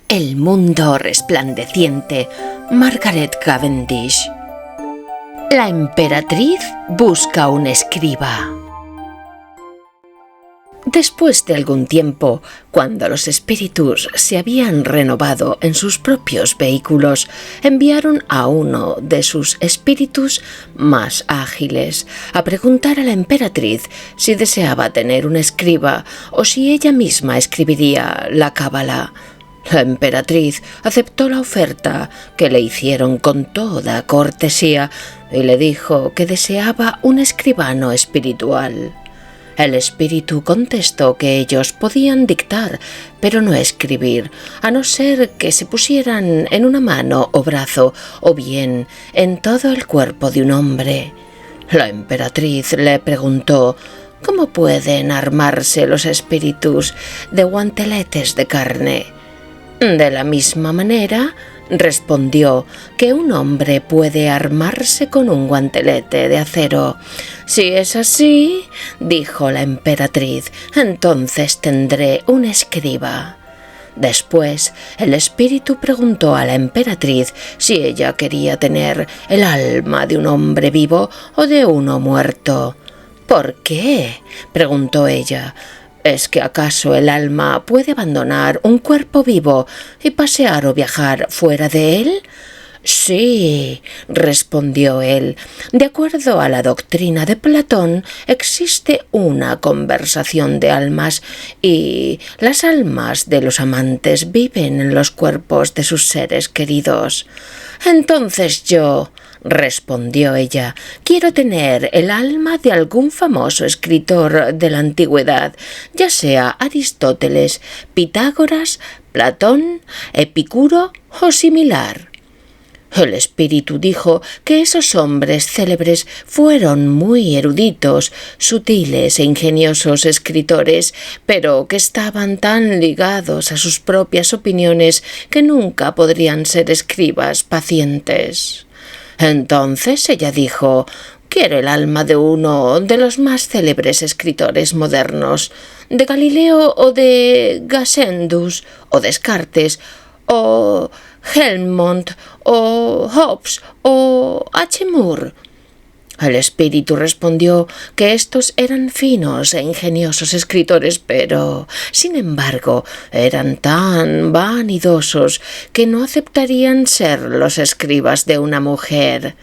El mundo resplandeciente, Margaret Cavendish. La emperatriz busca un escriba. Después de algún tiempo, cuando los espíritus se habían renovado en sus propios vehículos, enviaron a uno de sus espíritus más ágiles a preguntar a la emperatriz si deseaba tener un escriba o si ella misma escribiría la cábala. La emperatriz aceptó la oferta que le hicieron con toda cortesía y le dijo que deseaba un escribano espiritual. El espíritu contestó que ellos podían dictar, pero no escribir, a no ser que se pusieran en una mano o brazo, o bien en todo el cuerpo de un hombre. La emperatriz le preguntó cómo pueden armarse los espíritus de guanteletes de carne. De la misma manera, respondió, que un hombre puede armarse con un guantelete de acero. Si es así, dijo la emperatriz, entonces tendré un escriba. Después, el espíritu preguntó a la emperatriz si ella quería tener el alma de un hombre vivo o de uno muerto. ¿Por qué?, preguntó ella. ¿Es que acaso el alma puede abandonar un cuerpo vivo y pasear o viajar fuera de él? Sí, respondió él. De acuerdo a la doctrina de Platón, existe una conversación de almas y las almas de los amantes viven en los cuerpos de sus seres queridos. Entonces yo, respondió ella, quiero tener el alma de algún famoso escritor de la antigüedad, ya sea Aristóteles, Pitágoras, Platón, Epicuro o similar. El espíritu dijo que esos hombres célebres fueron muy eruditos, sutiles e ingeniosos escritores, pero que estaban tan ligados a sus propias opiniones que nunca podrían ser escribas pacientes. Entonces ella dijo: «Quiero el alma de uno de los más célebres escritores modernos, de Galileo o de Gassendus o Descartes o Helmont o Hobbes o H. Moore». El espíritu respondió que estos eran finos e ingeniosos escritores, pero, sin embargo, eran tan vanidosos que no aceptarían ser los escribas de una mujer.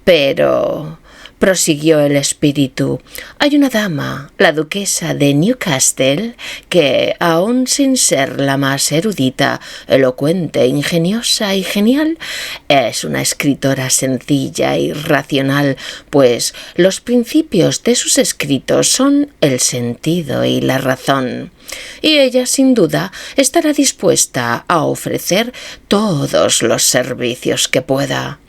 Pero, prosiguió el espíritu, hay una dama, la duquesa de Newcastle, que, aun sin ser la más erudita, elocuente, ingeniosa y genial, es una escritora sencilla y racional, pues los principios de sus escritos son el sentido y la razón. Y ella, sin duda, estará dispuesta a ofrecer todos los servicios que pueda.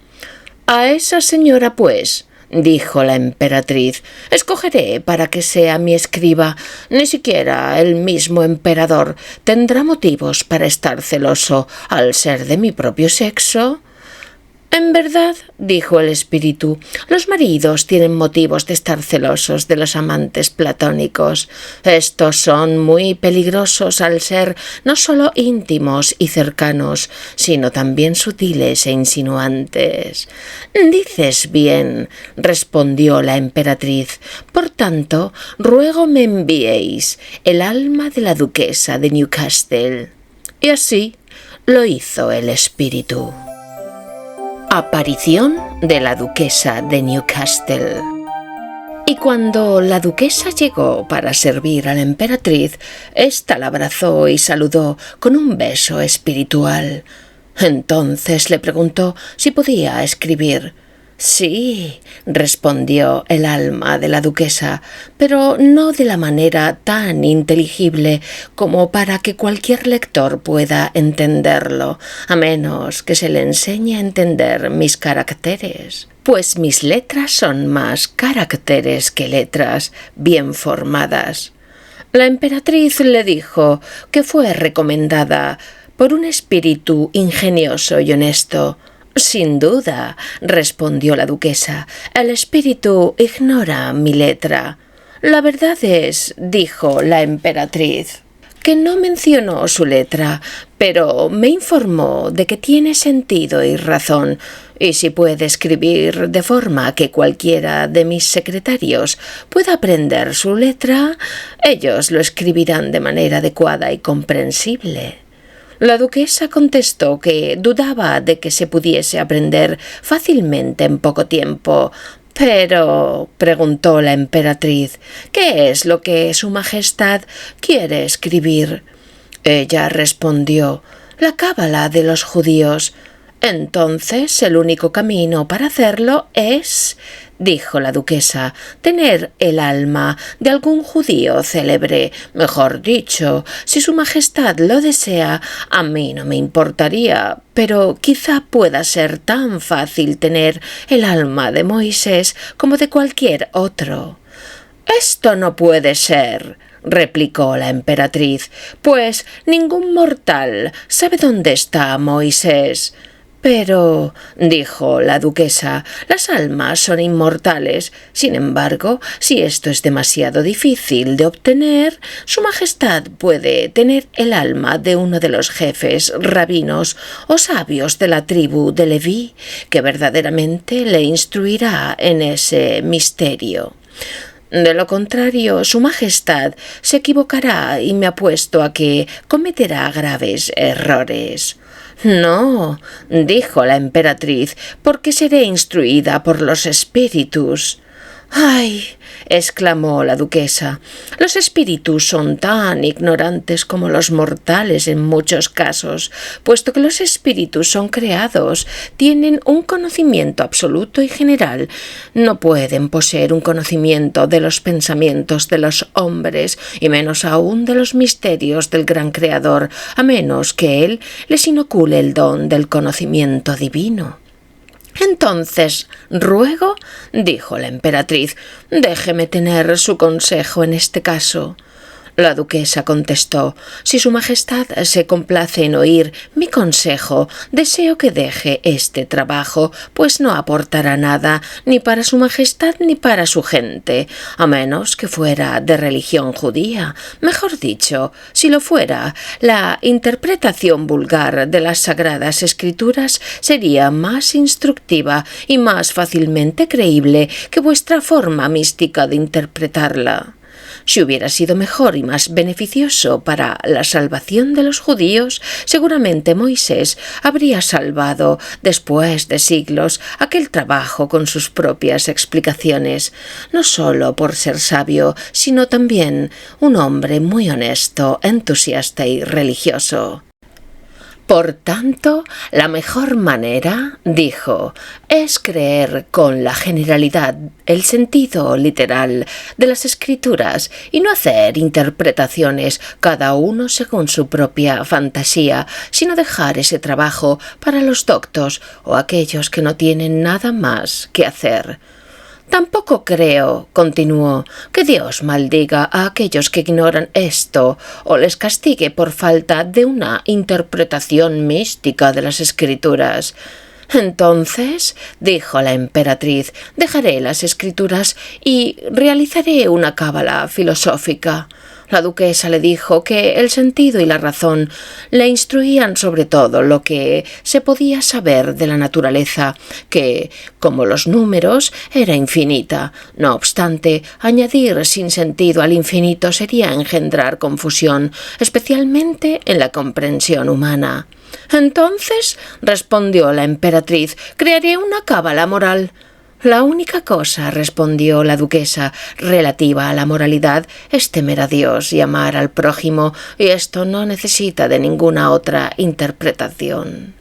A esa señora, pues, dijo la emperatriz, escogeré para que sea mi escriba. Ni siquiera el mismo emperador tendrá motivos para estar celoso al ser de mi propio sexo. En verdad, dijo el espíritu, los maridos tienen motivos de estar celosos de los amantes platónicos. Estos son muy peligrosos al ser no solo íntimos y cercanos, sino también sutiles e insinuantes. Dices bien, respondió la emperatriz. Por tanto, ruego me enviéis el alma de la duquesa de Newcastle. Y así lo hizo el espíritu. Aparición de la duquesa de Newcastle. Y cuando la duquesa llegó para servir a la emperatriz, ésta la abrazó y saludó con un beso espiritual. Entonces le preguntó si podía escribir. Sí, respondió el alma de la duquesa, pero no de la manera tan inteligible como para que cualquier lector pueda entenderlo, a menos que se le enseñe a entender mis caracteres. Pues mis letras son más caracteres que letras bien formadas. La emperatriz le dijo que fue recomendada por un espíritu ingenioso y honesto. Sin duda, respondió la duquesa, el espíritu ignora mi letra. La verdad es, dijo la emperatriz, que no mencionó su letra, pero me informó de que tiene sentido y razón, y si puede escribir de forma que cualquiera de mis secretarios pueda aprender su letra, ellos lo escribirán de manera adecuada y comprensible. La duquesa contestó que dudaba de que se pudiese aprender fácilmente en poco tiempo. «Pero», preguntó la emperatriz, «¿qué es lo que Su Majestad quiere escribir?» Ella respondió, «La cábala de los judíos». «Entonces el único camino para hacerlo es», dijo la duquesa, «tener el alma de algún judío célebre. Mejor dicho, si Su Majestad lo desea, a mí no me importaría, pero quizá pueda ser tan fácil tener el alma de Moisés como de cualquier otro». «Esto no puede ser», replicó la emperatriz, «pues ningún mortal sabe dónde está Moisés». «Pero», dijo la duquesa, «las almas son inmortales. Sin embargo, si esto es demasiado difícil de obtener, Su Majestad puede tener el alma de uno de los jefes rabinos o sabios de la tribu de Leví, que verdaderamente le instruirá en ese misterio. De lo contrario, Su Majestad se equivocará y me apuesto a que cometerá graves errores». «No», dijo la emperatriz, «porque seré instruida por los espíritus». «¡Ay!», exclamó la duquesa, «los espíritus son tan ignorantes como los mortales en muchos casos, puesto que los espíritus son creados, tienen un conocimiento absoluto y general. No pueden poseer un conocimiento de los pensamientos de los hombres, y menos aún de los misterios del gran Creador, a menos que Él les inocule el don del conocimiento divino». «Entonces, ruego», dijo la emperatriz, «déjeme tener su consejo en este caso». La duquesa contestó, «Si Su Majestad se complace en oír mi consejo, deseo que deje este trabajo, pues no aportará nada ni para Su Majestad ni para su gente, a menos que fuera de religión judía. Mejor dicho, si lo fuera, la interpretación vulgar de las Sagradas Escrituras sería más instructiva y más fácilmente creíble que vuestra forma mística de interpretarla. Si hubiera sido mejor y más beneficioso para la salvación de los judíos, seguramente Moisés habría salvado, después de siglos, aquel trabajo con sus propias explicaciones, no solo por ser sabio, sino también un hombre muy honesto, entusiasta y religioso. Por tanto, la mejor manera, dijo, es creer con la generalidad el sentido literal de las Escrituras y no hacer interpretaciones cada uno según su propia fantasía, sino dejar ese trabajo para los doctos o aquellos que no tienen nada más que hacer. Tampoco creo, continuó, que Dios maldiga a aquellos que ignoran esto o les castigue por falta de una interpretación mística de las Escrituras. Entonces, dijo la emperatriz, dejaré las Escrituras y realizaré una cábala filosófica. La duquesa le dijo que el sentido y la razón le instruían sobre todo lo que se podía saber de la naturaleza, que, como los números, era infinita. No obstante, añadir sin sentido al infinito sería engendrar confusión, especialmente en la comprensión humana. Entonces, respondió la emperatriz, crearé una cábala moral. La única cosa, respondió la duquesa, relativa a la moralidad es temer a Dios y amar al prójimo, y esto no necesita de ninguna otra interpretación.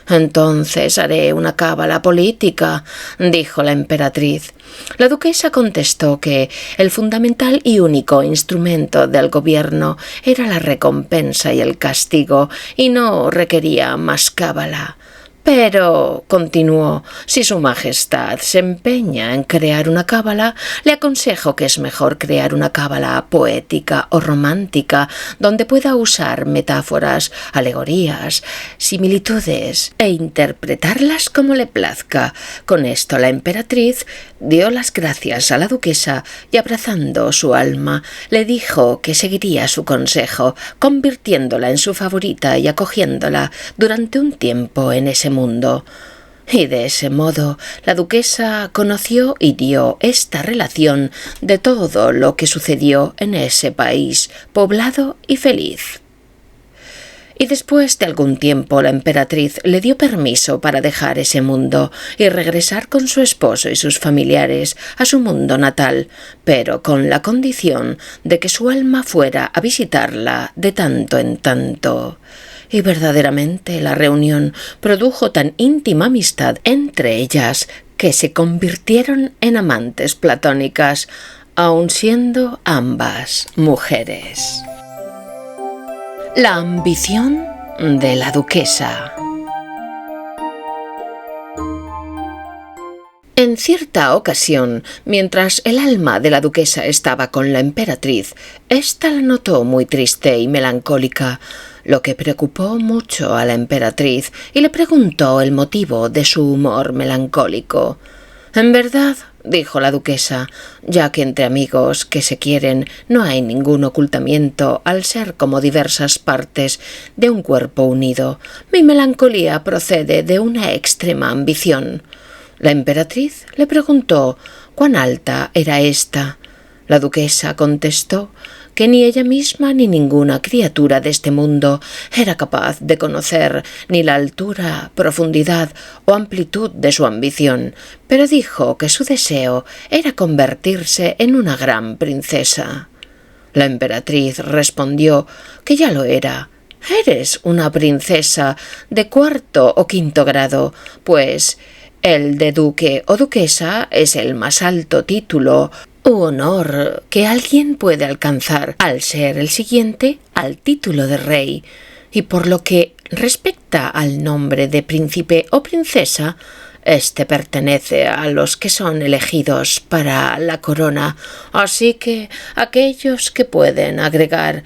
Entonces haré una cábala política, dijo la emperatriz. La duquesa contestó que el fundamental y único instrumento del gobierno era la recompensa y el castigo, y no requería más cábala. Pero, continuó, si su majestad se empeña en crear una cábala, le aconsejo que es mejor crear una cábala poética o romántica, donde pueda usar metáforas, alegorías, similitudes e interpretarlas como le plazca. Con esto la emperatriz dio las gracias a la duquesa y, abrazando su alma, le dijo que seguiría su consejo, convirtiéndola en su favorita y acogiéndola durante un tiempo en ese mundo. Y de ese modo la duquesa conoció y dio esta relación de todo lo que sucedió en ese país poblado y feliz. Y después de algún tiempo la emperatriz le dio permiso para dejar ese mundo y regresar con su esposo y sus familiares a su mundo natal, pero con la condición de que su alma fuera a visitarla de tanto en tanto. Y verdaderamente la reunión produjo tan íntima amistad entre ellas que se convirtieron en amantes platónicas, aun siendo ambas mujeres. La ambición de la duquesa. En cierta ocasión, mientras el alma de la duquesa estaba con la emperatriz, ésta la notó muy triste y melancólica, lo que preocupó mucho a la emperatriz y le preguntó el motivo de su humor melancólico. «En verdad», dijo la duquesa, «ya que entre amigos que se quieren no hay ningún ocultamiento al ser como diversas partes de un cuerpo unido, mi melancolía procede de una extrema ambición». La emperatriz le preguntó cuán alta era ésta. La duquesa contestó que ni ella misma ni ninguna criatura de este mundo era capaz de conocer ni la altura, profundidad o amplitud de su ambición, pero dijo que su deseo era convertirse en una gran princesa. La emperatriz respondió que ya lo era. «Eres una princesa de 4º o 5º grado, pues el de duque o duquesa es el más alto título u honor que alguien puede alcanzar, al ser el siguiente al título de rey, y por lo que respecta al nombre de príncipe o princesa, este pertenece a los que son elegidos para la corona, así que aquellos que pueden agregar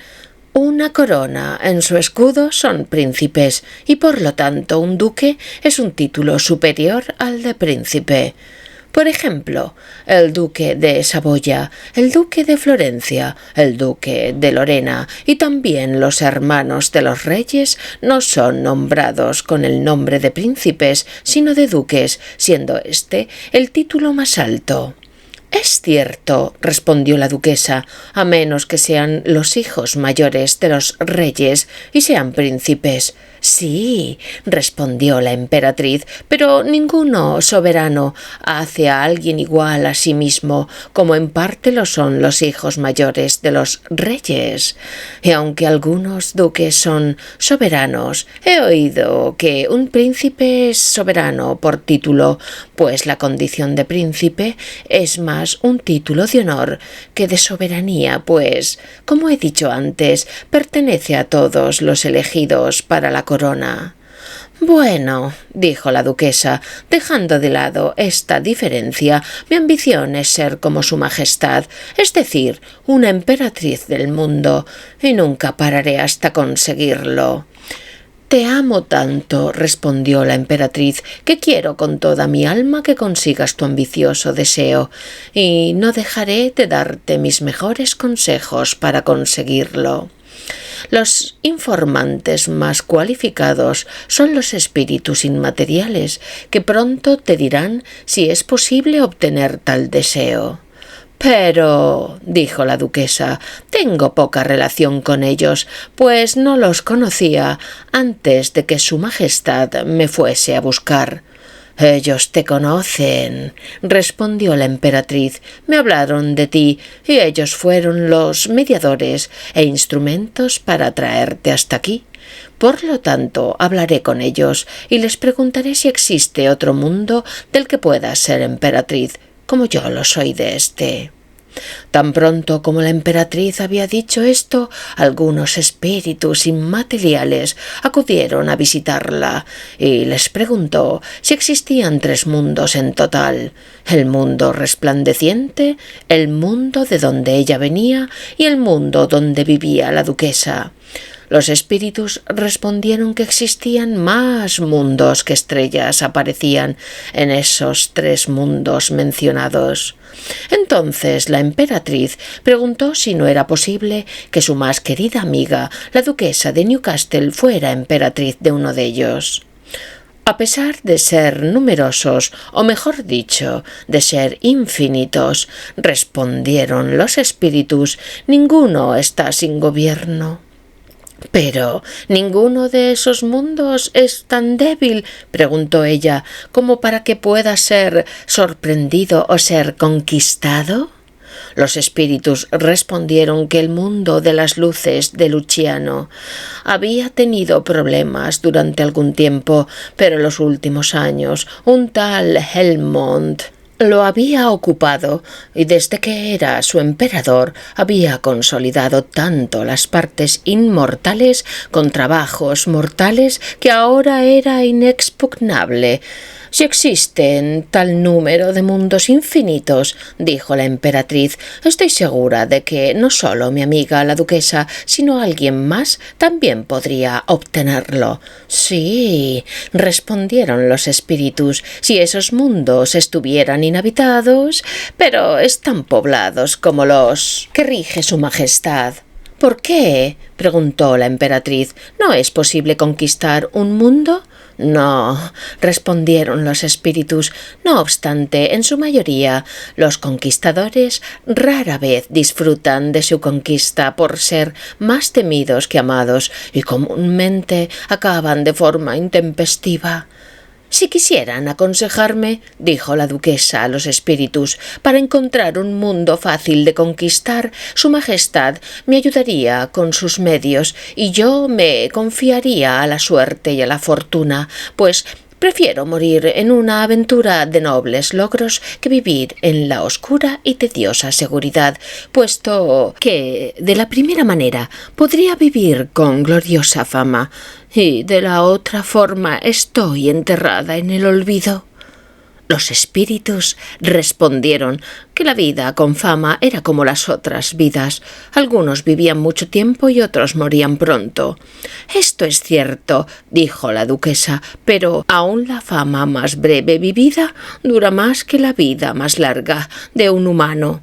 una corona en su escudo son príncipes, y por lo tanto un duque es un título superior al de príncipe. Por ejemplo, el duque de Saboya, el duque de Florencia, el duque de Lorena y también los hermanos de los reyes no son nombrados con el nombre de príncipes, sino de duques, siendo este el título más alto». «Es cierto», respondió la duquesa, «a menos que sean los hijos mayores de los reyes y sean príncipes». «Sí», respondió la emperatriz, «pero ninguno soberano hace a alguien igual a sí mismo, como en parte lo son los hijos mayores de los reyes. Y aunque algunos duques son soberanos, he oído que un príncipe es soberano por título, pues la condición de príncipe es más un título de honor que de soberanía, pues, como he dicho antes, pertenece a todos los elegidos para la corona». «Bueno», dijo la duquesa, «dejando de lado esta diferencia, mi ambición es ser como su majestad, es decir, una emperatriz del mundo, y nunca pararé hasta conseguirlo». «Te amo tanto», respondió la emperatriz, «que quiero con toda mi alma que consigas tu ambicioso deseo, y no dejaré de darte mis mejores consejos para conseguirlo. Los informantes más cualificados son los espíritus inmateriales, que pronto te dirán si es posible obtener tal deseo». «Pero», dijo la duquesa, «tengo poca relación con ellos, pues no los conocía antes de que su majestad me fuese a buscar». «Ellos te conocen», respondió la emperatriz, «me hablaron de ti, y ellos fueron los mediadores e instrumentos para traerte hasta aquí. Por lo tanto, hablaré con ellos y les preguntaré si existe otro mundo del que puedas ser emperatriz, como yo lo soy de este». Tan pronto como la emperatriz había dicho esto, algunos espíritus inmateriales acudieron a visitarla y les preguntó si existían 3 mundos en total: el mundo resplandeciente, el mundo de donde ella venía y el mundo donde vivía la duquesa. Los espíritus respondieron que existían más mundos que estrellas aparecían en esos 3 mundos mencionados. Entonces la emperatriz preguntó si no era posible que su más querida amiga, la duquesa de Newcastle, fuera emperatriz de uno de ellos. A pesar de ser numerosos, o mejor dicho, de ser infinitos, respondieron los espíritus, ninguno está sin gobierno. —¿Pero ninguno de esos mundos es tan débil —preguntó ella— como para que pueda ser sorprendido o ser conquistado? Los espíritus respondieron que el mundo de las luces de Luciano había tenido problemas durante algún tiempo, pero en los últimos años un tal Helmont lo había ocupado y desde que era su emperador había consolidado tanto las partes inmortales con trabajos mortales que ahora era inexpugnable. —Si existen tal número de mundos infinitos —dijo la emperatriz—, estoy segura de que no solo mi amiga la duquesa, sino alguien más también podría obtenerlo. —Sí —respondieron los espíritus—, si esos mundos estuvieran inhabitados, pero están poblados como los que rige su majestad. —¿Por qué? —preguntó la emperatriz—, ¿no es posible conquistar un mundo? —No —respondieron los espíritus—, no obstante, en su mayoría, los conquistadores rara vez disfrutan de su conquista por ser más temidos que amados y comúnmente acaban de forma intempestiva. —Si quisieran aconsejarme —dijo la duquesa a los espíritus— para encontrar un mundo fácil de conquistar, su majestad me ayudaría con sus medios y yo me confiaría a la suerte y a la fortuna, pues prefiero morir en una aventura de nobles logros que vivir en la oscura y tediosa seguridad, puesto que de la primera manera podría vivir con gloriosa fama y de la otra forma estoy enterrada en el olvido. Los espíritus respondieron que la vida con fama era como las otras vidas. Algunos vivían mucho tiempo y otros morían pronto. —Esto es cierto —dijo la duquesa—, pero aún la fama más breve vivida dura más que la vida más larga de un humano.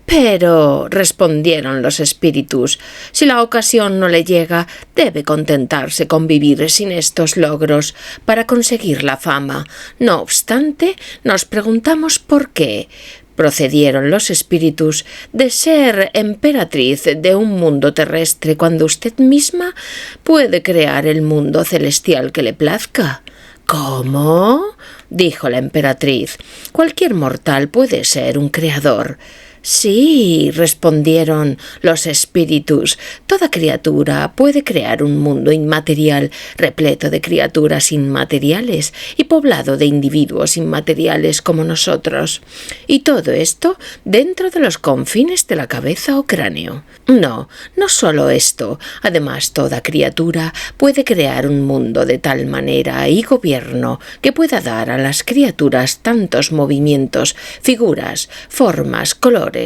—Pero —respondieron los espíritus—, si la ocasión no le llega, debe contentarse con vivir sin estos logros para conseguir la fama. No obstante, nos preguntamos por qué, procedieron los espíritus, de ser emperatriz de un mundo terrestre cuando usted misma puede crear el mundo celestial que le plazca. —¿Cómo? —dijo la emperatriz—, cualquier mortal puede ser un creador. —Sí —respondieron los espíritus—, toda criatura puede crear un mundo inmaterial repleto de criaturas inmateriales y poblado de individuos inmateriales como nosotros. Y todo esto dentro de los confines de la cabeza o cráneo. No solo esto. Además, toda criatura puede crear un mundo de tal manera y gobierno que pueda dar a las criaturas tantos movimientos, figuras, formas, colores,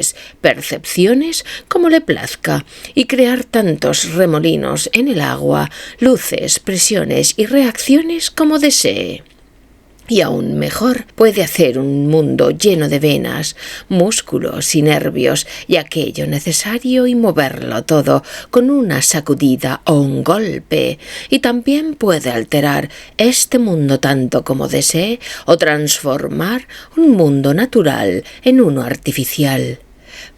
percepciones como le plazca, y crear tantos remolinos en el agua, luces, presiones y reacciones como desee. Y aún mejor, puede hacer un mundo lleno de venas, músculos y nervios y aquello necesario y moverlo todo con una sacudida o un golpe. Y también puede alterar este mundo tanto como desee o transformar un mundo natural en uno artificial.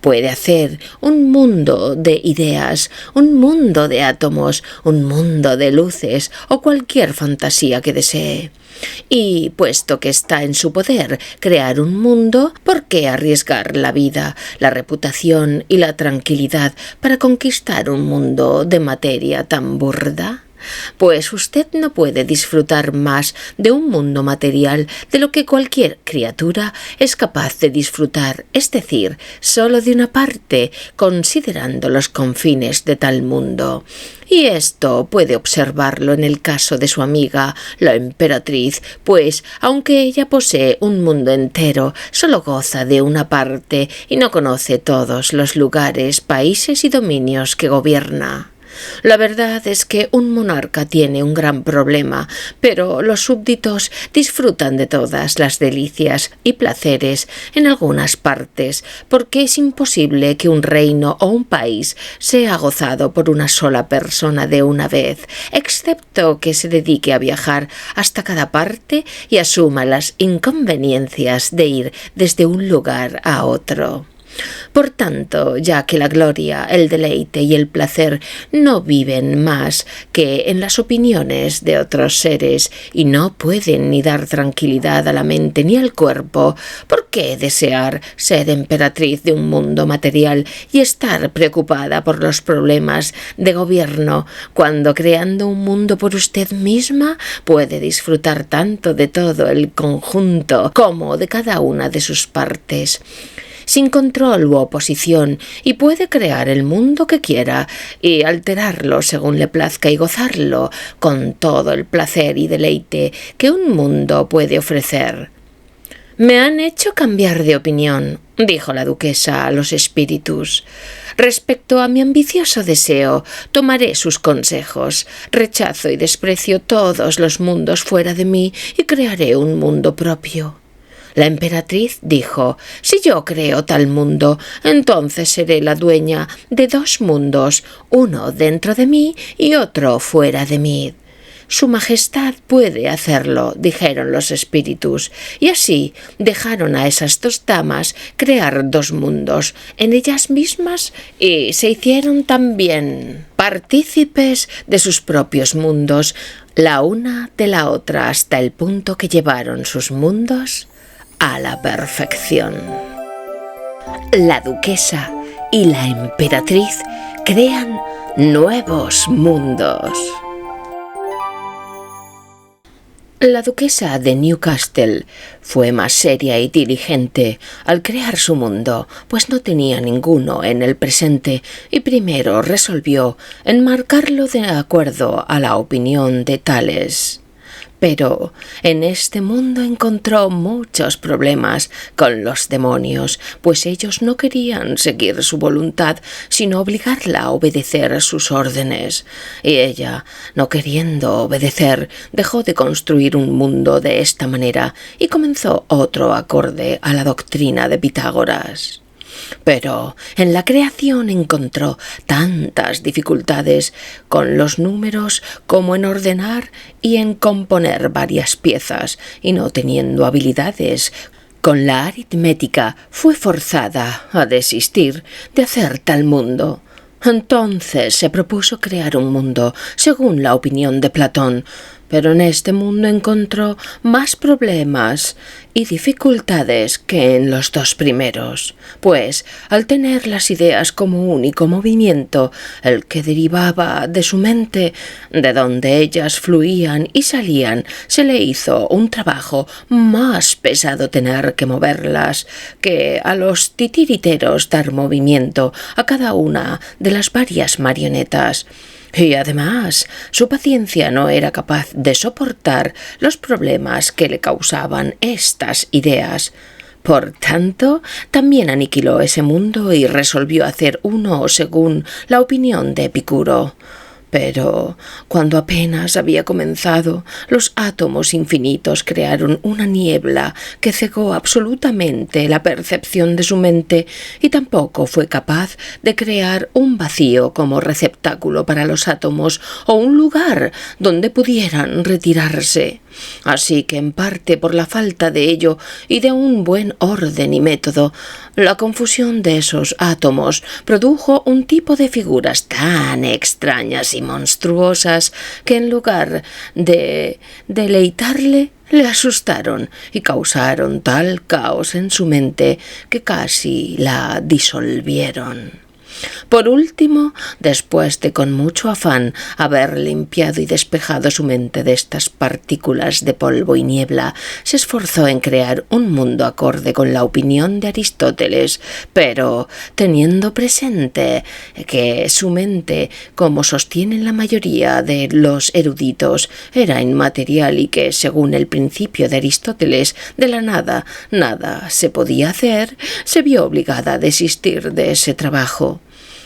Puede hacer un mundo de ideas, un mundo de átomos, un mundo de luces o cualquier fantasía que desee. Y puesto que está en su poder crear un mundo, ¿por qué arriesgar la vida, la reputación y la tranquilidad para conquistar un mundo de materia tan burda? pues usted no puede disfrutar más de un mundo material de lo que cualquier criatura es capaz de disfrutar, es decir, solo de una parte, considerando los confines de tal mundo. Y esto puede observarlo en el caso de su amiga, la emperatriz, pues, aunque ella posee un mundo entero, solo goza de una parte y no conoce todos los lugares, países y dominios que gobierna. La verdad es que un monarca tiene un gran problema, pero los súbditos disfrutan de todas las delicias y placeres en algunas partes, porque es imposible que un reino o un país sea gozado por una sola persona de una vez, excepto que se dedique a viajar hasta cada parte y asuma las inconveniencias de ir desde un lugar a otro. Por tanto, ya que la gloria, el deleite y el placer no viven más que en las opiniones de otros seres y no pueden ni dar tranquilidad a la mente ni al cuerpo, ¿por qué desear ser emperatriz de un mundo material y estar preocupada por los problemas de gobierno cuando creando un mundo por usted misma puede disfrutar tanto de todo el conjunto como de cada una de sus partes? Sin control u oposición, y puede crear el mundo que quiera y alterarlo según le plazca y gozarlo con todo el placer y deleite que un mundo puede ofrecer. «Me han hecho cambiar de opinión», dijo la duquesa a los espíritus. «Respecto a mi ambicioso deseo, tomaré sus consejos. Rechazo y desprecio todos los mundos fuera de mí y crearé un mundo propio». La emperatriz dijo: «Si yo creo tal mundo, entonces seré la dueña de dos mundos, uno dentro de mí y otro fuera de mí». «Su Majestad puede hacerlo», dijeron los espíritus, y así dejaron a esas dos damas crear dos mundos en ellas mismas y se hicieron también partícipes de sus propios mundos, la una de la otra, hasta el punto que llevaron sus mundos a la perfección. La duquesa y la emperatriz crean nuevos mundos. La duquesa de Newcastle fue más seria y diligente al crear su mundo, pues no tenía ninguno en el presente, y primero resolvió enmarcarlo de acuerdo a la opinión de Tales. Pero en este mundo encontró muchos problemas con los demonios, pues ellos no querían seguir su voluntad, sino obligarla a obedecer sus órdenes. Y ella, no queriendo obedecer, dejó de construir un mundo de esta manera y comenzó otro acorde a la doctrina de Pitágoras. Pero en la creación encontró tantas dificultades con los números como en ordenar y en componer varias piezas, y no teniendo habilidades con la aritmética fue forzada a desistir de hacer tal mundo. Entonces se propuso crear un mundo según la opinión de Platón, pero en este mundo encontró más problemas y dificultades que en los dos primeros, pues al tener las ideas como único movimiento, el que derivaba de su mente, de donde ellas fluían y salían, se le hizo un trabajo más pesado tener que moverlas que a los titiriteros dar movimiento a cada una de las varias marionetas. Y además, su paciencia no era capaz de soportar los problemas que le causaban estas ideas. Por tanto, también aniquiló ese mundo y resolvió hacer uno según la opinión de Epicuro. Pero cuando apenas había comenzado, los átomos infinitos crearon una niebla que cegó absolutamente la percepción de su mente, y tampoco fue capaz de crear un vacío como receptáculo para los átomos o un lugar donde pudieran retirarse. Así que, en parte por la falta de ello y de un buen orden y método, la confusión de esos átomos produjo un tipo de figuras tan extrañas y monstruosas que, en lugar de deleitarle, le asustaron y causaron tal caos en su mente que casi la disolvieron. Por último, después de con mucho afán haber limpiado y despejado su mente de estas partículas de polvo y niebla, se esforzó en crear un mundo acorde con la opinión de Aristóteles, pero teniendo presente que su mente, como sostienen la mayoría de los eruditos, era inmaterial y que, según el principio de Aristóteles, de la nada se podía hacer, se vio obligada a desistir de ese trabajo.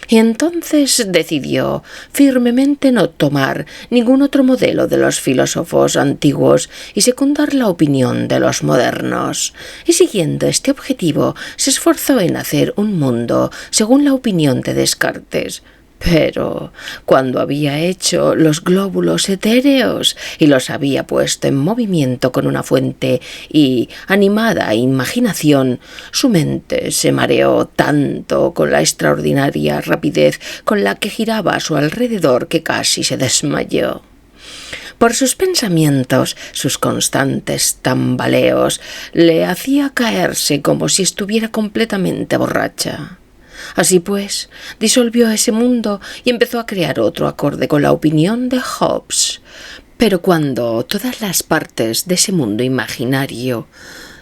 Y entonces decidió firmemente no tomar ningún otro modelo de los filósofos antiguos y secundar la opinión de los modernos. Y siguiendo este objetivo, se esforzó en hacer un mundo según la opinión de Descartes. Pero cuando había hecho los glóbulos etéreos y los había puesto en movimiento con una fuente y animada imaginación, su mente se mareó tanto con la extraordinaria rapidez con la que giraba a su alrededor que casi se desmayó. Por sus pensamientos, sus constantes tambaleos, le hacía caerse como si estuviera completamente borracha. Así pues, disolvió ese mundo y empezó a crear otro acorde con la opinión de Hobbes. Pero cuando todas las partes de ese mundo imaginario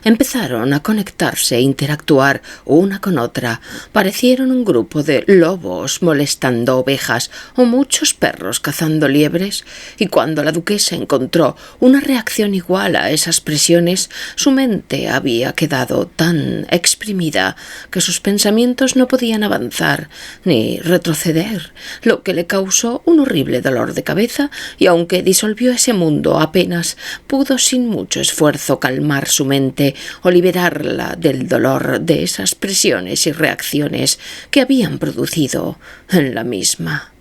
empezaron a conectarse e interactuar una con otra, parecieron un grupo de lobos molestando ovejas o muchos perros cazando liebres, y cuando la duquesa encontró una reacción igual a esas presiones, su mente había quedado tan exprimida que sus pensamientos no podían avanzar ni retroceder, lo que le causó un horrible dolor de cabeza, y aunque disolvió ese mundo apenas pudo sin mucho esfuerzo calmar su mente o liberarla del dolor de esas presiones y reacciones que habían producido en la misma.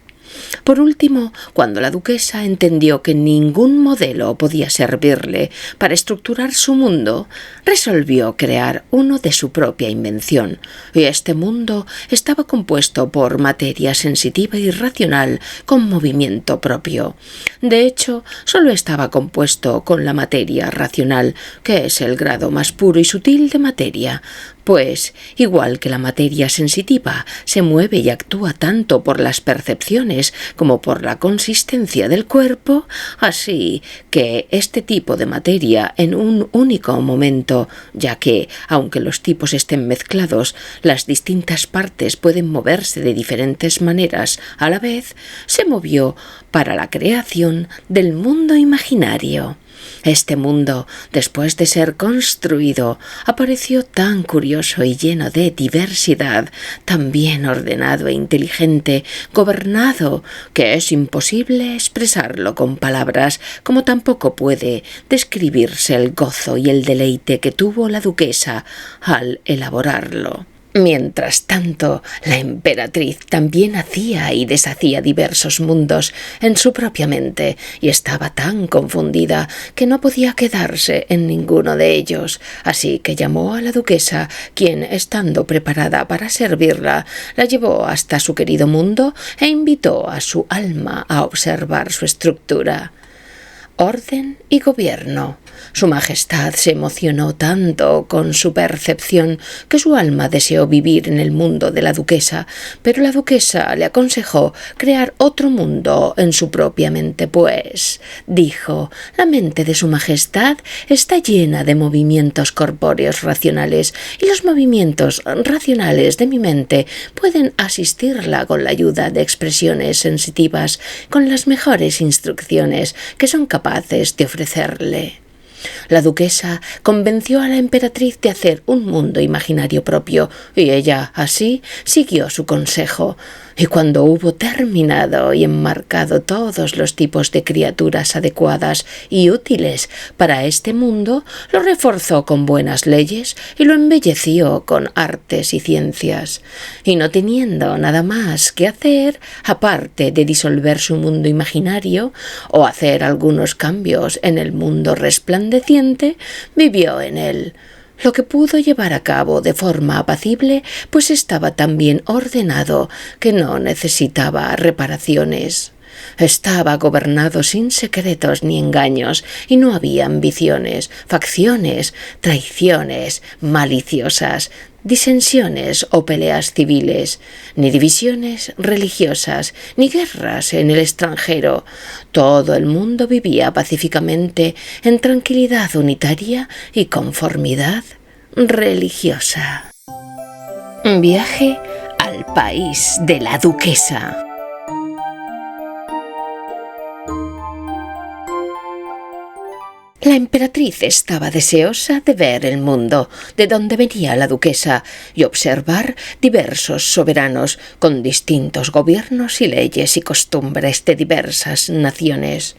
Por último, cuando la duquesa entendió que ningún modelo podía servirle para estructurar su mundo, resolvió crear uno de su propia invención, y este mundo estaba compuesto por materia sensitiva y racional con movimiento propio. De hecho, solo estaba compuesto con la materia racional, que es el grado más puro y sutil de materia, pues, igual que la materia sensitiva se mueve y actúa tanto por las percepciones como por la consistencia del cuerpo, así que este tipo de materia en un único momento, ya que, aunque los tipos estén mezclados, las distintas partes pueden moverse de diferentes maneras a la vez, se movió para la creación del mundo imaginario. Este mundo, después de ser construido, apareció tan curioso y lleno de diversidad, tan bien ordenado e inteligente, gobernado, que es imposible expresarlo con palabras, como tampoco puede describirse el gozo y el deleite que tuvo la duquesa al elaborarlo. Mientras tanto, la emperatriz también hacía y deshacía diversos mundos en su propia mente y estaba tan confundida que no podía quedarse en ninguno de ellos, así que llamó a la duquesa, quien, estando preparada para servirla, la llevó hasta su querido mundo e invitó a su alma a observar su estructura. Orden y gobierno. Su Majestad se emocionó tanto con su percepción que su alma deseó vivir en el mundo de la duquesa, pero la duquesa le aconsejó crear otro mundo en su propia mente, pues, dijo, la mente de su Majestad está llena de movimientos corpóreos racionales y los movimientos racionales de mi mente pueden asistirla con la ayuda de expresiones sensitivas, con las mejores instrucciones que son capaces de ofrecerle. La duquesa convenció a la emperatriz de hacer un mundo imaginario propio, y ella, así, siguió su consejo. Y cuando hubo terminado y enmarcado todos los tipos de criaturas adecuadas y útiles para este mundo, lo reforzó con buenas leyes y lo embelleció con artes y ciencias. Y no teniendo nada más que hacer, aparte de disolver su mundo imaginario o hacer algunos cambios en el mundo resplandeciente, vivió en él. Lo que pudo llevar a cabo de forma apacible, pues estaba tan bien ordenado que no necesitaba reparaciones. Estaba gobernado sin secretos ni engaños, y no había ambiciones, facciones, traiciones maliciosas. disensiones o peleas civiles, ni divisiones religiosas, ni guerras en el extranjero. Todo el mundo vivía pacíficamente en tranquilidad unitaria y conformidad religiosa. Viaje al país de la duquesa. La emperatriz estaba deseosa de ver el mundo de donde venía la duquesa y observar diversos soberanos con distintos gobiernos y leyes y costumbres de diversas naciones.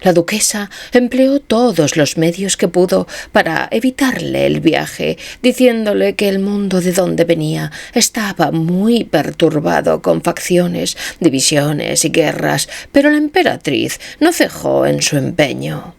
La duquesa empleó todos los medios que pudo para evitarle el viaje, diciéndole que el mundo de donde venía estaba muy perturbado con facciones, divisiones y guerras, pero la emperatriz no cejó en su empeño.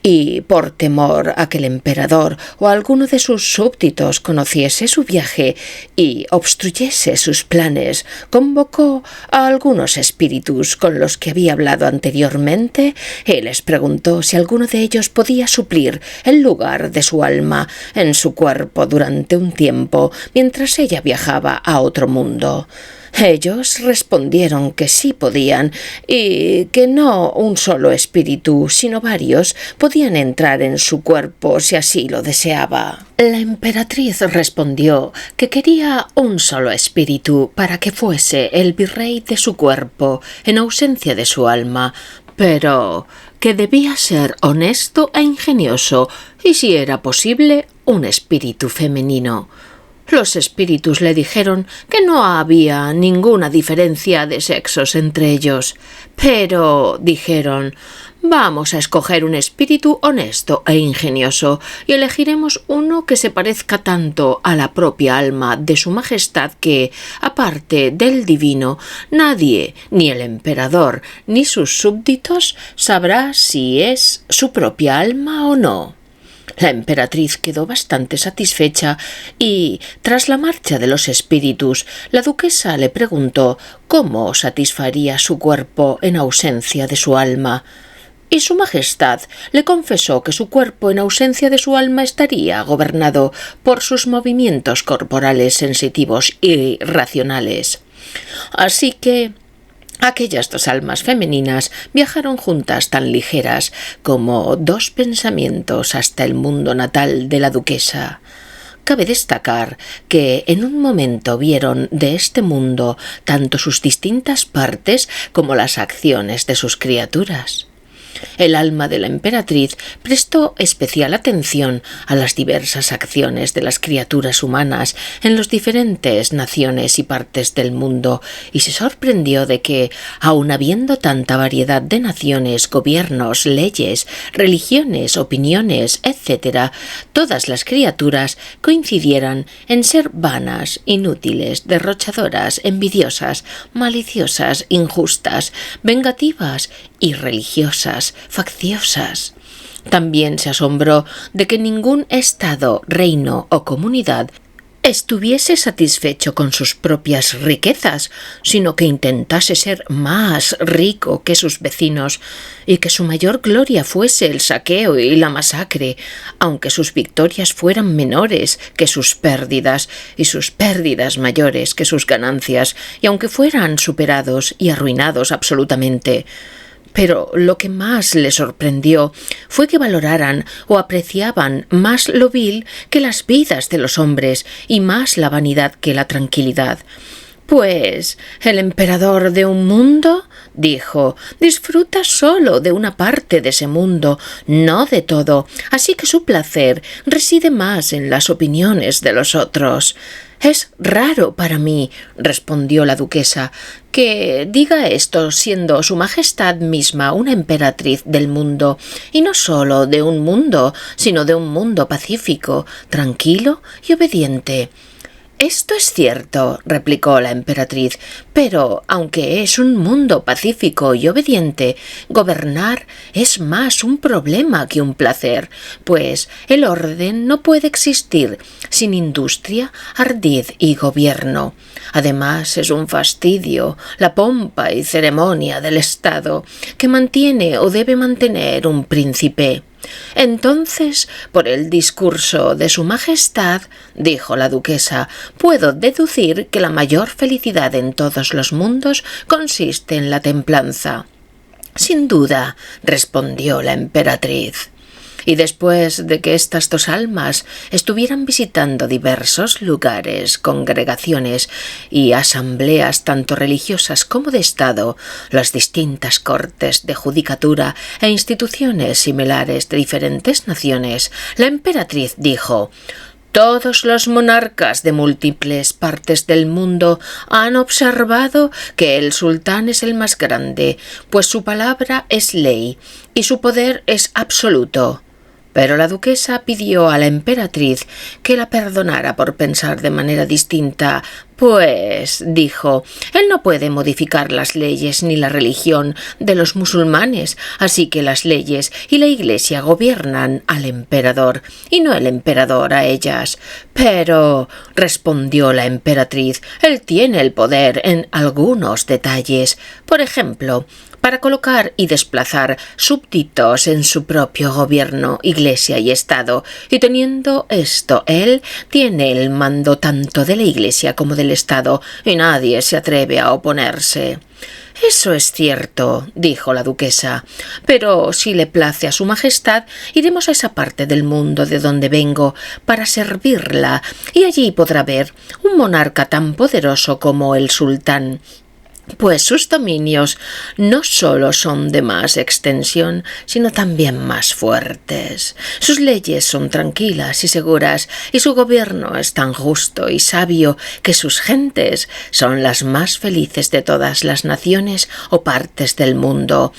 Y por temor a que el emperador o alguno de sus súbditos conociese su viaje y obstruyese sus planes, convocó a algunos espíritus con los que había hablado anteriormente y les preguntó si alguno de ellos podía suplir el lugar de su alma en su cuerpo durante un tiempo mientras ella viajaba a otro mundo. Ellos respondieron que sí podían y que no un solo espíritu, sino varios, podían entrar en su cuerpo si así lo deseaba. La emperatriz respondió que quería un solo espíritu para que fuese el virrey de su cuerpo en ausencia de su alma, pero que debía ser honesto e ingenioso y, si era posible, un espíritu femenino. Los espíritus le dijeron que no había ninguna diferencia de sexos entre ellos, pero dijeron: «Vamos a escoger un espíritu honesto e ingenioso y elegiremos uno que se parezca tanto a la propia alma de su majestad que, aparte del divino, nadie, ni el emperador ni sus súbditos, sabrá si es su propia alma o no». La emperatriz quedó bastante satisfecha y, tras la marcha de los espíritus, la duquesa le preguntó cómo satisfaría su cuerpo en ausencia de su alma. Y su majestad le confesó que su cuerpo en ausencia de su alma estaría gobernado por sus movimientos corporales sensitivos y racionales. Así que aquellas dos almas femeninas viajaron juntas tan ligeras como dos pensamientos hasta el mundo natal de la duquesa. Cabe destacar que en un momento vieron de este mundo tanto sus distintas partes como las acciones de sus criaturas. El alma de la emperatriz prestó especial atención a las diversas acciones de las criaturas humanas en las diferentes naciones y partes del mundo y se sorprendió de que, aun habiendo tanta variedad de naciones, gobiernos, leyes, religiones, opiniones, etc., todas las criaturas coincidieran en ser vanas, inútiles, derrochadoras, envidiosas, maliciosas, injustas, vengativas y religiosas, facciosas. También se asombró de que ningún estado, reino o comunidad estuviese satisfecho con sus propias riquezas, sino que intentase ser más rico que sus vecinos y que su mayor gloria fuese el saqueo y la masacre, aunque sus victorias fueran menores que sus pérdidas y sus pérdidas mayores que sus ganancias, y aunque fueran superados y arruinados absolutamente. Pero lo que más le sorprendió fue que valoraran o apreciaban más lo vil que las vidas de los hombres y más la vanidad que la tranquilidad. Pues el emperador de un mundo, dijo, disfruta solo de una parte de ese mundo, no de todo, así que su placer reside más en las opiniones de los otros. «Es raro para mí», respondió la duquesa, «que diga esto siendo su majestad misma una emperatriz del mundo, y no solo de un mundo, sino de un mundo pacífico, tranquilo y obediente». «Esto es cierto», replicó la emperatriz, «pero aunque es un mundo pacífico y obediente, gobernar es más un problema que un placer, pues el orden no puede existir sin industria, ardid y gobierno. Además es un fastidio la pompa y ceremonia del Estado que mantiene o debe mantener un príncipe». Entonces, por el discurso de su majestad, dijo la duquesa, puedo deducir que la mayor felicidad en todos los mundos consiste en la templanza. Sin duda, respondió la emperatriz. Y después de que estas dos almas estuvieran visitando diversos lugares, congregaciones y asambleas tanto religiosas como de Estado, las distintas cortes de judicatura e instituciones similares de diferentes naciones, la emperatriz dijo: «Todos los monarcas de múltiples partes del mundo han observado que el sultán es el más grande, pues su palabra es ley y su poder es absoluto». Pero la duquesa pidió a la emperatriz que la perdonara por pensar de manera distinta, pues, dijo, él no puede modificar las leyes ni la religión de los musulmanes, así que las leyes y la Iglesia gobiernan al emperador, y no el emperador a ellas. Pero, respondió la emperatriz, él tiene el poder en algunos detalles. Por ejemplo, para colocar y desplazar súbditos en su propio gobierno, Iglesia y Estado, y teniendo esto, él tiene el mando tanto de la Iglesia como del Estado, y nadie se atreve a oponerse. «Eso es cierto», dijo la duquesa, «pero si le place a su majestad, iremos a esa parte del mundo de donde vengo para servirla, y allí podrá ver un monarca tan poderoso como el sultán, pues sus dominios no solo son de más extensión, sino también más fuertes. Sus leyes son tranquilas y seguras, y su gobierno es tan justo y sabio que sus gentes son las más felices de todas las naciones o partes del mundo.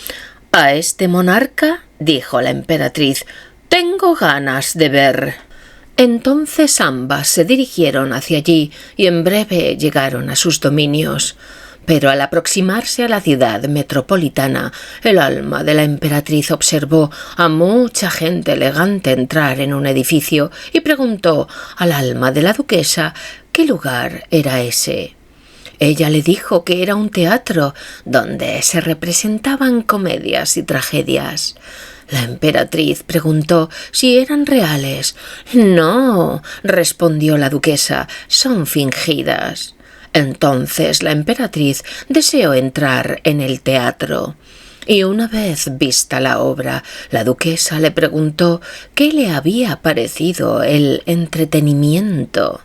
A este monarca, dijo la emperatriz, tengo ganas de ver». Entonces ambas se dirigieron hacia allí y en breve llegaron a sus dominios. Pero al aproximarse a la ciudad metropolitana, el alma de la emperatriz observó a mucha gente elegante entrar en un edificio y preguntó al alma de la duquesa qué lugar era ese. Ella le dijo que era un teatro donde se representaban comedias y tragedias. La emperatriz preguntó si eran reales. «No», respondió la duquesa, «son fingidas». Entonces la emperatriz deseó entrar en el teatro. Y una vez vista la obra, la duquesa le preguntó qué le había parecido el entretenimiento.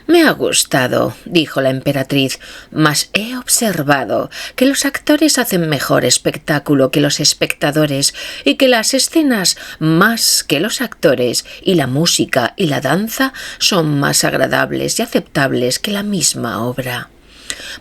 «Me ha gustado», dijo la emperatriz, «mas he observado que los actores hacen mejor espectáculo que los espectadores y que las escenas más que los actores y la música y la danza son más agradables y aceptables que la misma obra.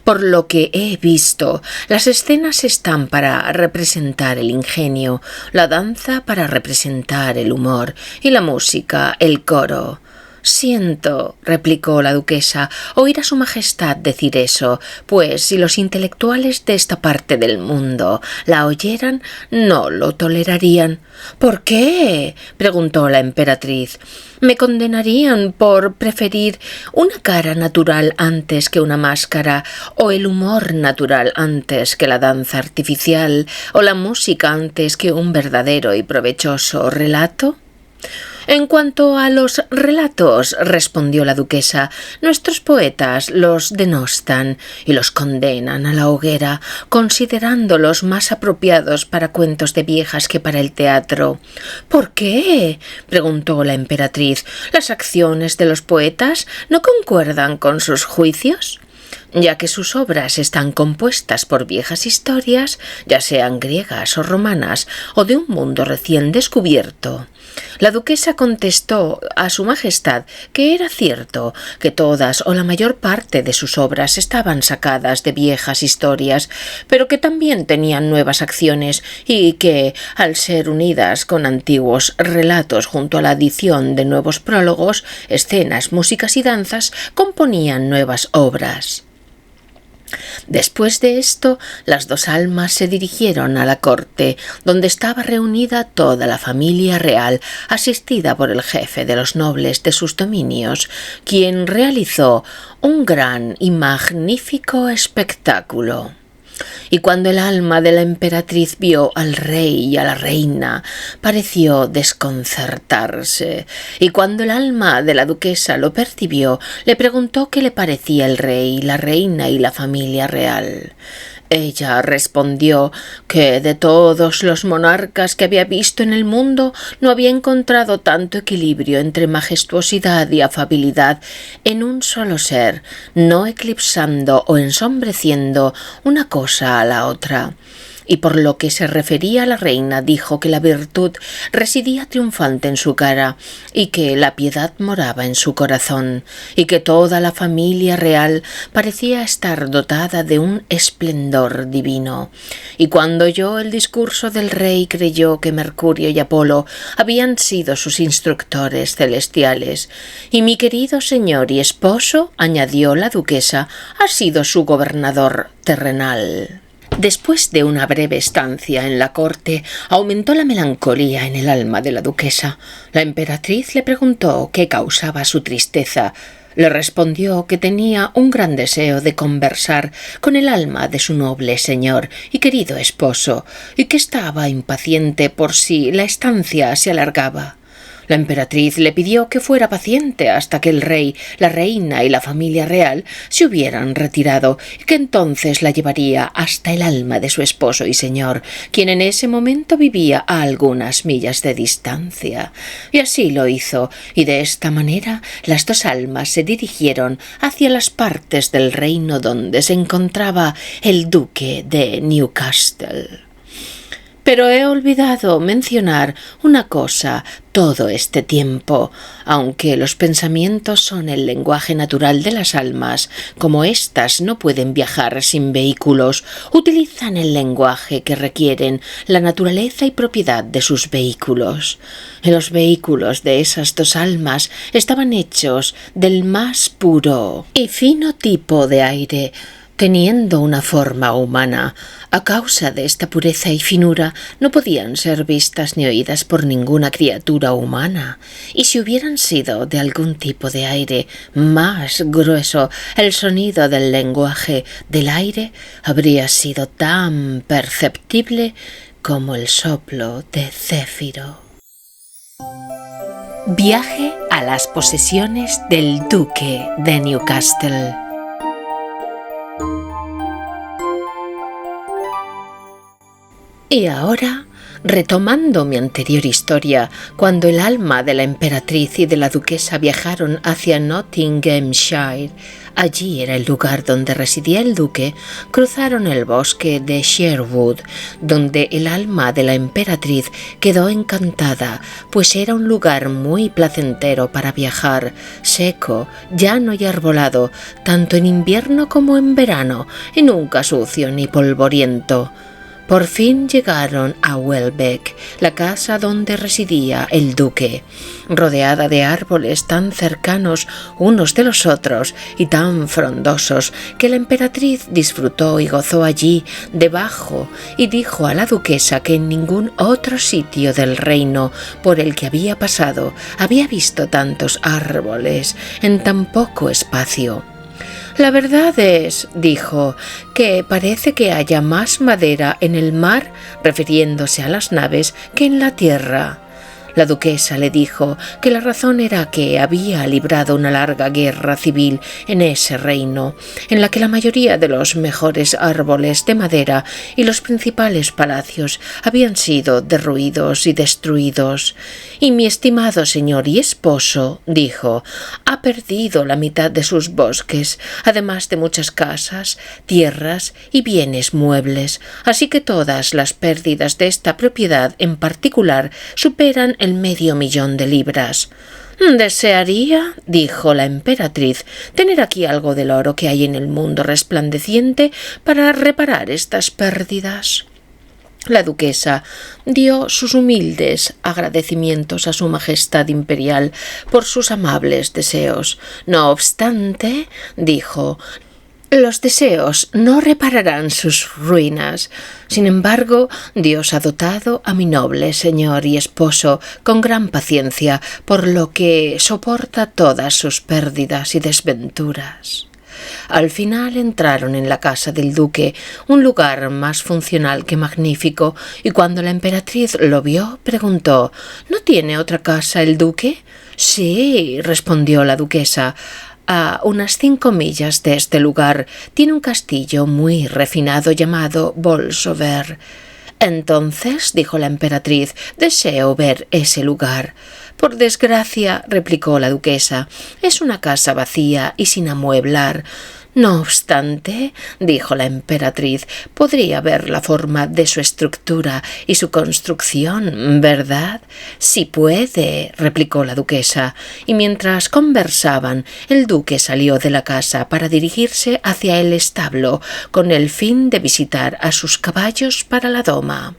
Por lo que he visto, las escenas están para representar el ingenio, la danza para representar el humor y la música el coro». «Siento», replicó la duquesa, «oír a su majestad decir eso, pues si los intelectuales de esta parte del mundo la oyeran, no lo tolerarían». «¿Por qué?», preguntó la emperatriz. «Me condenarían por preferir una cara natural antes que una máscara, o el humor natural antes que la danza artificial, o la música antes que un verdadero y provechoso relato». «En cuanto a los relatos», respondió la duquesa, «nuestros poetas los denostan y los condenan a la hoguera, considerándolos más apropiados para cuentos de viejas que para el teatro». «¿Por qué?», preguntó la emperatriz. «¿Las acciones de los poetas no concuerdan con sus juicios?». «Ya que sus obras están compuestas por viejas historias, ya sean griegas o romanas, o de un mundo recién descubierto». La duquesa contestó a su majestad que era cierto que todas o la mayor parte de sus obras estaban sacadas de viejas historias, pero que también tenían nuevas acciones y que, al ser unidas con antiguos relatos junto a la adición de nuevos prólogos, escenas, músicas y danzas, componían nuevas obras. Después de esto, las dos almas se dirigieron a la corte, donde estaba reunida toda la familia real, asistida por el jefe de los nobles de sus dominios, quien realizó un gran y magnífico espectáculo. y cuando el alma de la emperatriz vio al rey y a la reina, pareció desconcertarse, y cuando el alma de la duquesa lo percibió, le preguntó qué le parecía el rey, la reina y la familia real. Ella respondió que de todos los monarcas que había visto en el mundo no había encontrado tanto equilibrio entre majestuosidad y afabilidad en un solo ser, no eclipsando o ensombreciendo una cosa a la otra. Y por lo que se refería a la reina, dijo que la virtud residía triunfante en su cara y que la piedad moraba en su corazón, y que toda la familia real parecía estar dotada de un esplendor divino. Y cuando oyó el discurso del rey, creyó que Mercurio y Apolo habían sido sus instructores celestiales, y mi querido señor y esposo, añadió la duquesa, ha sido su gobernador terrenal. Después de una breve estancia en la corte, aumentó la melancolía en el alma de la duquesa. La emperatriz le preguntó qué causaba su tristeza. Le respondió que tenía un gran deseo de conversar con el alma de su noble señor y querido esposo, y que estaba impaciente por si la estancia se alargaba. La emperatriz le pidió que fuera paciente hasta que el rey, la reina y la familia real se hubieran retirado, y que entonces la llevaría hasta el alma de su esposo y señor, quien en ese momento vivía a algunas millas de distancia. Y así lo hizo, y de esta manera las dos almas se dirigieron hacia las partes del reino donde se encontraba el duque de Newcastle. Pero he olvidado mencionar una cosa todo este tiempo. Aunque los pensamientos son el lenguaje natural de las almas, como éstas no pueden viajar sin vehículos, utilizan el lenguaje que requieren la naturaleza y propiedad de sus vehículos. Los vehículos de esas dos almas estaban hechos del más puro y fino tipo de aire, teniendo una forma humana. A causa de esta pureza y finura no podían ser vistas ni oídas por ninguna criatura humana, y si hubieran sido de algún tipo de aire más grueso, el sonido del lenguaje del aire habría sido tan perceptible como el soplo de Céfiro. Viaje a las posesiones del duque de Newcastle. Y ahora, retomando mi anterior historia, cuando el alma de la emperatriz y de la duquesa viajaron hacia Nottinghamshire, allí era el lugar donde residía el duque, cruzaron el bosque de Sherwood, donde el alma de la emperatriz quedó encantada, pues era un lugar muy placentero para viajar, seco, llano y arbolado, tanto en invierno como en verano, y nunca sucio ni polvoriento. Por fin llegaron a Welbeck, la casa donde residía el duque, rodeada de árboles tan cercanos unos de los otros y tan frondosos que la emperatriz disfrutó y gozó allí debajo, y dijo a la duquesa que en ningún otro sitio del reino por el que había pasado había visto tantos árboles en tan poco espacio. La verdad es, dijo, que parece que haya más madera en el mar, refiriéndose a las naves, que en la tierra. La duquesa le dijo que la razón era que había librado una larga guerra civil en ese reino, en la que la mayoría de los mejores árboles de madera y los principales palacios habían sido derruidos y destruidos. Y mi estimado señor y esposo, dijo, ha perdido la mitad de sus bosques, además de muchas casas, tierras y bienes muebles, así que todas las pérdidas de esta propiedad en particular superan el 500.000 de libras. Desearía, dijo la emperatriz, tener aquí algo del oro que hay en el mundo resplandeciente para reparar estas pérdidas. La duquesa dio sus humildes agradecimientos a su majestad imperial por sus amables deseos. No obstante, dijo, los deseos no repararán sus ruinas. Sin embargo, Dios ha dotado a mi noble señor y esposo con gran paciencia, por lo que soporta todas sus pérdidas y desventuras. Al final entraron en la casa del duque, un lugar más funcional que magnífico, y cuando la emperatriz lo vio, preguntó: ¿No tiene otra casa el duque? Sí, respondió la duquesa. A unas 5 millas de este lugar tiene un castillo muy refinado llamado Bolsover. Entonces, dijo la emperatriz, deseo ver ese lugar. Por desgracia, replicó la duquesa, es una casa vacía y sin amueblar. No obstante, dijo la emperatriz, podría ver la forma de su estructura y su construcción, ¿verdad? Sí puede, replicó la duquesa, y mientras conversaban, el duque salió de la casa para dirigirse hacia el establo, con el fin de visitar a sus caballos para la doma.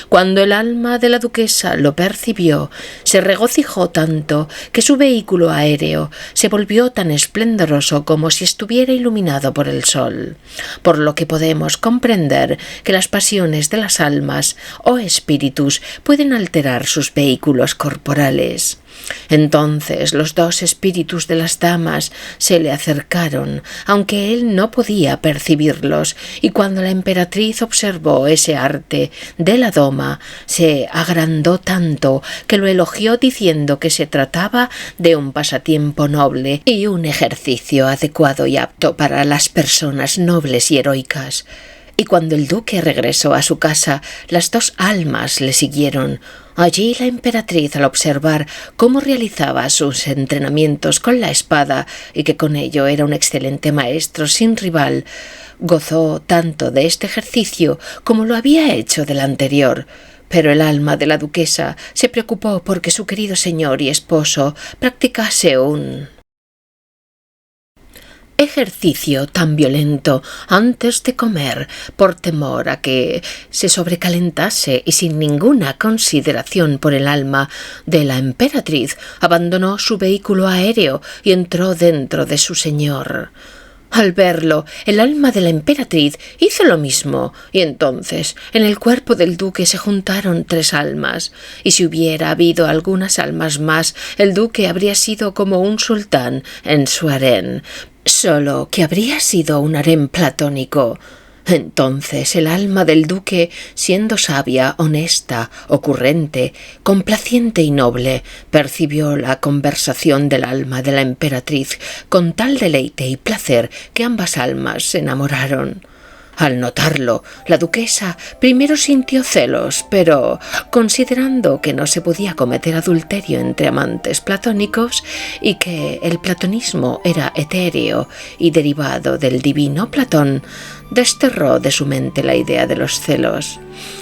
Cuando el alma de la duquesa lo percibió, se regocijó tanto que su vehículo aéreo se volvió tan esplendoroso como si estuviera iluminado por el sol, por lo que podemos comprender que las pasiones de las almas o espíritus pueden alterar sus vehículos corporales. Entonces los 2 espíritus de las damas se le acercaron, aunque él no podía percibirlos, y cuando la emperatriz observó ese arte de la doma, se agrandó tanto que lo elogió diciendo que se trataba de un pasatiempo noble y un ejercicio adecuado y apto para las personas nobles y heroicas. Y cuando el duque regresó a su casa, las 2 almas le siguieron. Allí la emperatriz, al observar cómo realizaba sus entrenamientos con la espada y que con ello era un excelente maestro sin rival, gozó tanto de este ejercicio como lo había hecho del anterior. Pero el alma de la duquesa se preocupó porque su querido señor y esposo practicase un ejercicio tan violento antes de comer, por temor a que se sobrecalentase, y sin ninguna consideración por el alma de la emperatriz, abandonó su vehículo aéreo y entró dentro de su señor. Al verlo, el alma de la emperatriz hizo lo mismo, y entonces en el cuerpo del duque se juntaron 3 almas, y si hubiera habido algunas almas más, el duque habría sido como un sultán en su harén, solo que habría sido un harén platónico. Entonces el alma del duque, siendo sabia, honesta, ocurrente, complaciente y noble, percibió la conversación del alma de la emperatriz con tal deleite y placer que ambas almas se enamoraron. Al notarlo, la duquesa primero sintió celos, pero, considerando que no se podía cometer adulterio entre amantes platónicos y que el platonismo era etéreo y derivado del divino Platón, desterró de su mente la idea de los celos.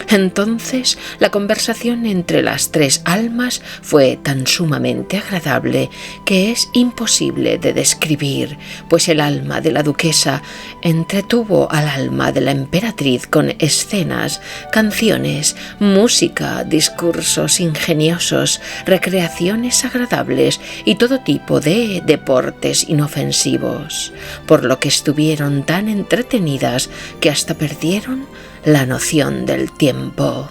Entonces la conversación entre las 3 almas fue tan sumamente agradable que es imposible de describir, pues el alma de la duquesa entretuvo al alma de la emperatriz con escenas, canciones, música, discursos ingeniosos, recreaciones agradables y todo tipo de deportes inofensivos, por lo que estuvieron tan entretenidas que hasta perdieron la noción del tiempo.